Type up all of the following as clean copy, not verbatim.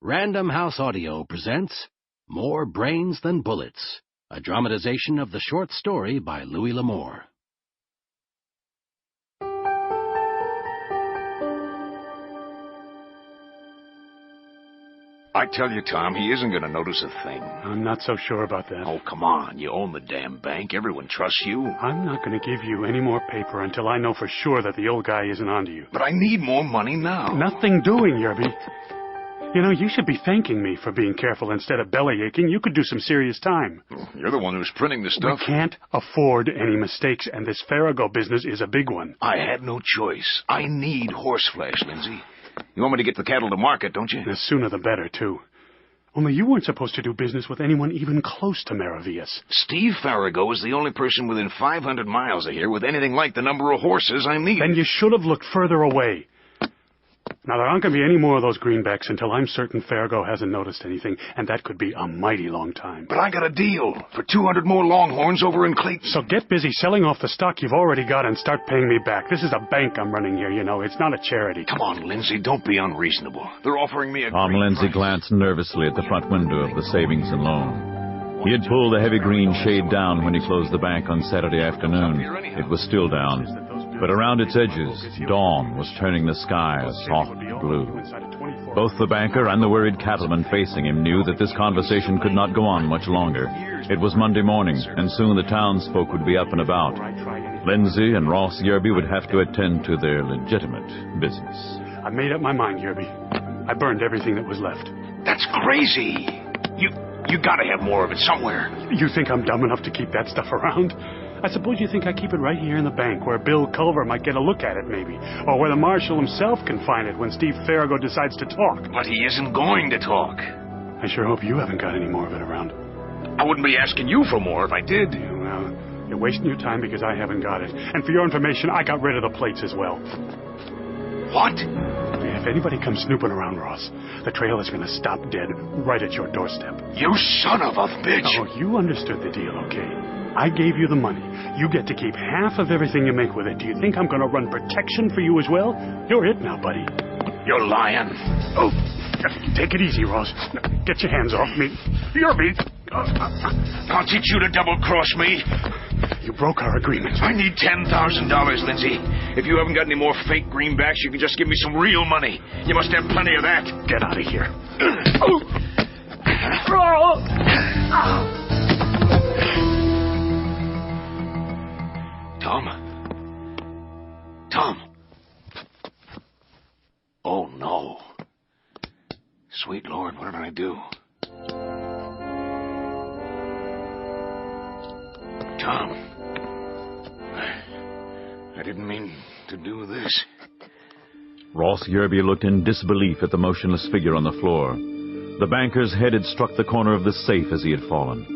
Random House Audio presents More Brains Than Bullets, a dramatization of the short story by Louis L'Amour. I tell you, Tom, he isn't going to notice a thing. I'm not so sure about that. Oh, come on. You own the damn bank. Everyone trusts you. I'm not going to give you any more paper until I know for sure that the old guy isn't onto you. But I need more money now. Nothing doing, Yerby. You know, you should be thanking me for being careful instead of bellyaching. You could do some serious time. You're the one who's printing the stuff. We can't afford any mistakes, and this Farrago business is a big one. I had no choice. I need horseflesh, Lindsay. You want me to get the cattle to market, don't you? The sooner the better, too. Only you weren't supposed to do business with anyone even close to Maravillas. Steve Farrago is the only person within 500 miles of here with anything like the number of horses I need. Then you should have looked further away. Now, there aren't going to be any more of those greenbacks until I'm certain Farrago hasn't noticed anything, and that could be a mighty long time. But I got a deal for 200 more Longhorns over in Clayton. So get busy selling off the stock you've already got and start paying me back. This is a bank I'm running here, you know. It's not a charity. Come on, Lindsay, don't be unreasonable. They're offering me a Tom Lindsay glanced nervously at the front window of the savings and loan. He had pulled the heavy green shade down when he closed the bank on Saturday afternoon. It was still down. But around its edges, dawn was turning the sky a soft blue. Both the banker and the worried cattleman facing him knew that this conversation could not go on much longer. It was Monday morning, and soon the townsfolk would be up and about. Lindsay and Ross Yerby would have to attend to their legitimate business. I made up my mind, Yerby. I burned everything that was left. That's crazy. You gotta have more of it somewhere. You think I'm dumb enough to keep that stuff around? I suppose you think I keep it right here in the bank, where Bill Culver might get a look at it, maybe. Or where the marshal himself can find it when Steve Farrago decides to talk. But he isn't going to talk. I sure hope you haven't got any more of it around. I wouldn't be asking you for more if I did. Well, you're wasting your time because I haven't got it. And for your information, I got rid of the plates as well. What? If anybody comes snooping around, Ross, the trail is going to stop dead right at your doorstep. You son of a bitch! Oh, you understood the deal, okay? I gave you the money. You get to keep half of everything you make with it. Do you think I'm going to run protection for you as well? You're it now, buddy. You're lying. Oh, take it easy, Ross. Get your hands off me. You're me. I'll teach you to double-cross me. You broke our agreement. I need $10,000, Lindsay. If you haven't got any more fake greenbacks, you can just give me some real money. You must have plenty of that. Get out of here. Tom. Oh, no. Sweet Lord, what did I do? Tom. I didn't mean to do this. Ross Yerby looked in disbelief at the motionless figure on the floor. The banker's head had struck the corner of the safe as he had fallen.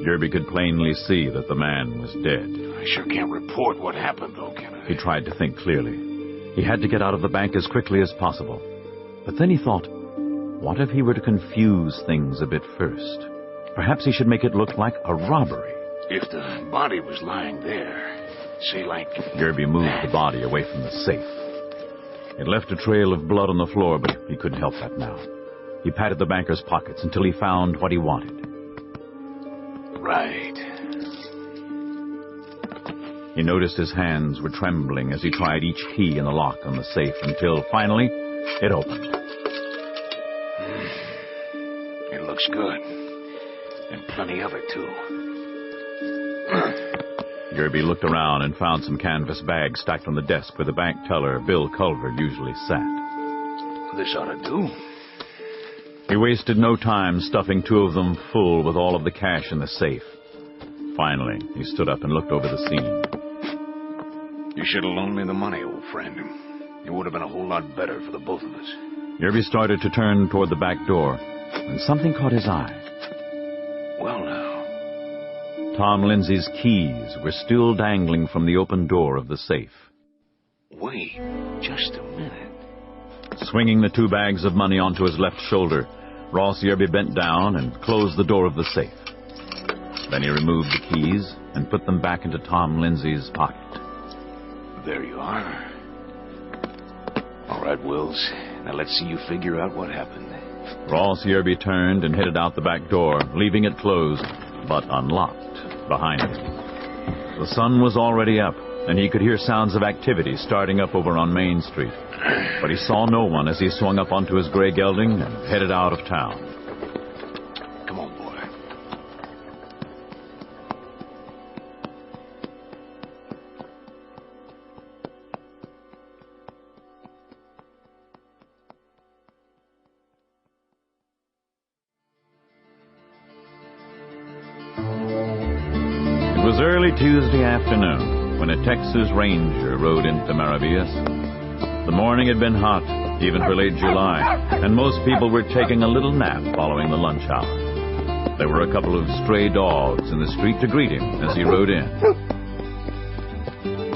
Yerby could plainly see that the man was dead. I sure can't report what happened, though, can I? He tried to think clearly. He had to get out of the bank as quickly as possible. But then he thought, what if he were to confuse things a bit first? Perhaps he should make it look like a robbery. If the body was lying there, say like... Yerby moved the body away from the safe. It left a trail of blood on the floor, but he couldn't help that now. He patted the banker's pockets until he found what he wanted. Right. He noticed his hands were trembling as he tried each key in the lock on the safe until, finally, it opened. It looks good. And plenty of it, too. Yerby looked around and found some canvas bags stacked on the desk where the bank teller, Bill Culver, usually sat. This ought to do. He wasted no time stuffing two of them full with all of the cash in the safe. Finally, he stood up and looked over the scene. You should have loaned me the money, old friend. It would have been a whole lot better for the both of us. Yerby started to turn toward the back door, when something caught his eye. Well, now. Tom Lindsay's keys were still dangling from the open door of the safe. Wait just a minute. Swinging the two bags of money onto his left shoulder, Ross Yerby bent down and closed the door of the safe. Then he removed the keys and put them back into Tom Lindsay's pocket. There you are. All right, Wills. Now let's see you figure out what happened. Ross Yerby turned and headed out the back door, leaving it closed, but unlocked, behind him. The sun was already up, and he could hear sounds of activity starting up over on Main Street. But he saw no one as he swung up onto his gray gelding and headed out of town. Come on, boy. It was early Tuesday afternoon when a Texas Ranger rode into Maravillas. The morning had been hot, even for late July, and most people were taking a little nap following the lunch hour. There were a couple of stray dogs in the street to greet him as he rode in.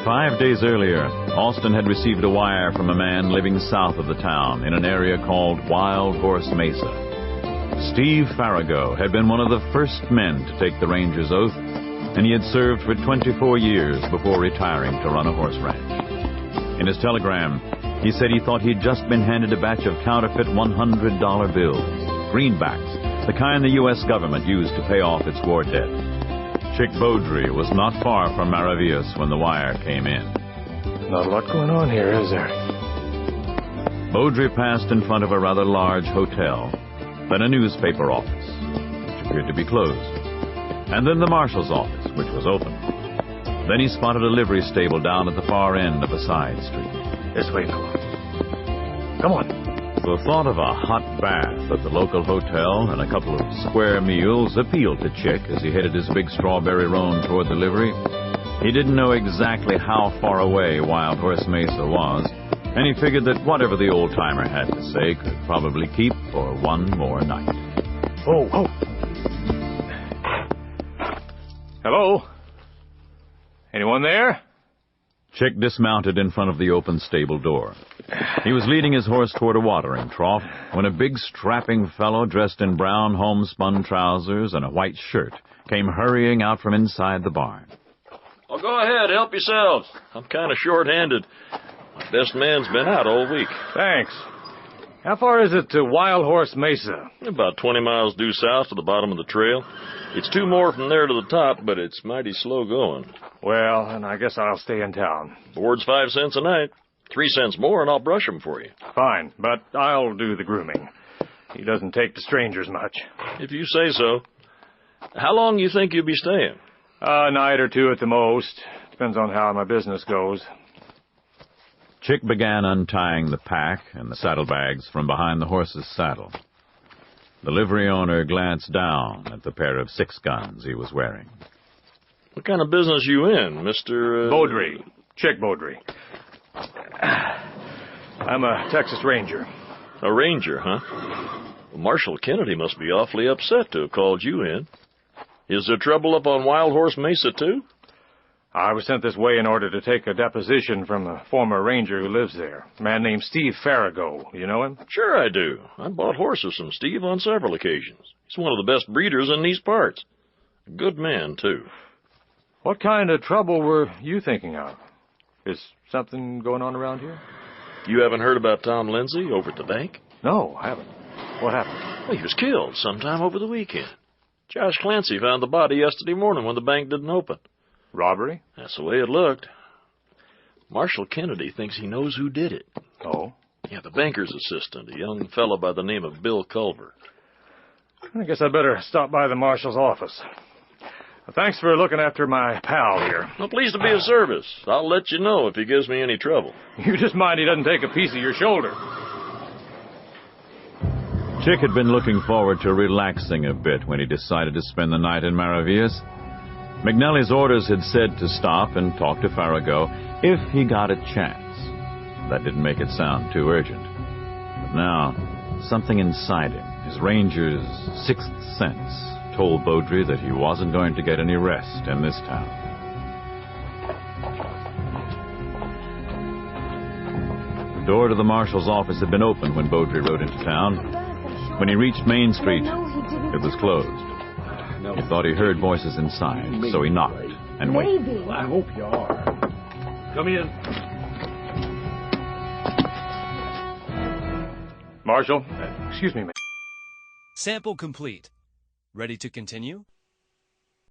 5 days earlier, Austin had received a wire from a man living south of the town in an area called Wild Horse Mesa. Steve Farrago had been one of the first men to take the Ranger's oath, and he had served for 24 years before retiring to run a horse ranch. In his telegram, he said he thought he'd just been handed a batch of counterfeit $100 bills, greenbacks, the kind the U.S. government used to pay off its war debt. Chick Bowdrie was not far from Maravillas when the wire came in. Not a lot going on here, is there? Bowdrie passed in front of a rather large hotel, then a newspaper office, which appeared to be closed, and then the marshal's office, which was open. Then he spotted a livery stable down at the far end of a side street. This way, fella. Come on. The thought of a hot bath at the local hotel and a couple of square meals appealed to Chick as he headed his big strawberry roan toward the livery. He didn't know exactly how far away Wild Horse Mesa was, and he figured that whatever the old-timer had to say could probably keep for one more night. Oh, oh. Hello? Anyone there? Chick dismounted in front of the open stable door. He was leading his horse toward a watering trough when a big strapping fellow dressed in brown homespun trousers and a white shirt came hurrying out from inside the barn. Oh, go ahead, help yourselves. I'm kind of short-handed. My best man's been out all week. Thanks. How far is it to Wild Horse Mesa? About 20 miles due south to the bottom of the trail. It's 2 more from there to the top, but it's mighty slow going. Well, then I guess I'll stay in town. Board's 5 cents a night. 3 cents more, and I'll brush 'em for you. Fine, but I'll do the grooming. He doesn't take to strangers much. If you say so. How long you think you'll be staying? A night or two at the most. Depends on how my business goes. Chick began untying the pack and the saddlebags from behind the horse's saddle. The livery owner glanced down at the pair of 6 guns he was wearing. What kind of business you in, Mr. Bowdrie. Chick Bowdrie. I'm a Texas Ranger. A ranger, huh? Well, Marshal Kennedy must be awfully upset to have called you in. Is there trouble up on Wild Horse Mesa, too? I was sent this way in order to take a deposition from a former ranger who lives there. A man named Steve Farrago. You know him? Sure I do. I bought horses from Steve on several occasions. He's one of the best breeders in these parts. A good man, too. What kind of trouble were you thinking of? Is something going on around here? You haven't heard about Tom Lindsay over at the bank? No, I haven't. What happened? Well, he was killed sometime over the weekend. Josh Clancy found the body yesterday morning when the bank didn't open. Robbery? That's the way it looked. Marshal Kennedy thinks he knows who did it. Oh? Yeah, the banker's assistant, a young fellow by the name of Bill Culver. I guess I'd better stop by the marshal's office. Thanks for looking after my pal here. Well, pleased to be of service. I'll let you know if he gives me any trouble. You just mind he doesn't take a piece of your shoulder. Chick had been looking forward to relaxing a bit when he decided to spend the night in Maravillas. McNally's orders had said to stop and talk to Farrago if he got a chance. That didn't make it sound too urgent. But now, something inside him, his ranger's 6th sense, told Bowdrie that he wasn't going to get any rest in this town. The door to the marshal's office had been open when Bowdrie rode into town. When he reached Main Street, it was closed. He thought he heard voices inside, so he knocked and waited. Well, I hope you are. Come in. Marshal, excuse me, ma'am. Sample complete. Ready to continue?